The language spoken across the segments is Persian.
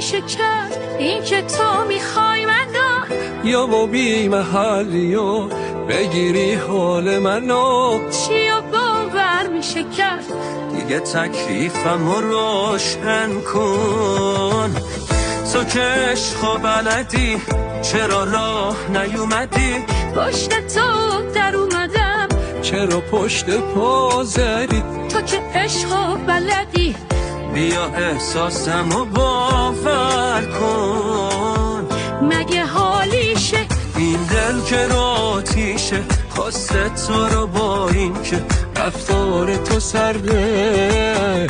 میشه کرد این که تو میخوای منو یا با بی محلی و بگیری حال منو چیا باور میشه کرد دیگه تکلیفم رو روشن کن تو که عشقو بلدی چرا راه نیومدی پشت تو در اومدم چرا پشت پا زدی تو که عشقو بلدی بیا احساسمو باور کن مگه حالیشه این دل که آتیشه خواسته تو رو با این که رفتار تو سرده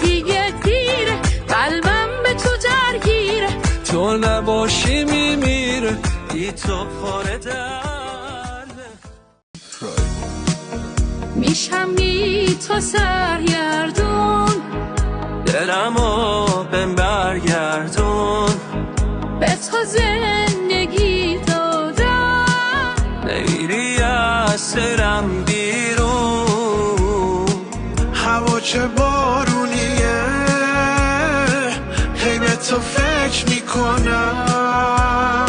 دیگه دیره قلبم به تو درگیره تو نباشی میمیره بی تو پاره درده میشم بی تو سرگردون دلمو بهم برگردون به تو زندگی دادم نمیری از دلم بیرون هوا چه بارونیه هی به تو فکر میکنم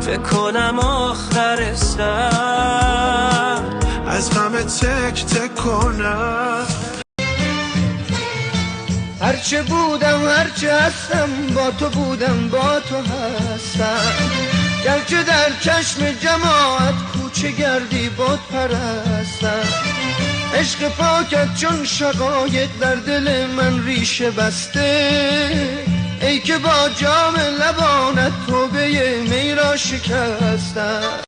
فکر کنم آخر سر از غم تک کنم هرچه بودم هرچه هستم با تو بودم با تو هستم گرچه در چشم جماعت کوچه گردی بود پرستم عشق پاکت چون شقایق در دل من ریشه بسته ای که با جام لبانت توبه می را شکستم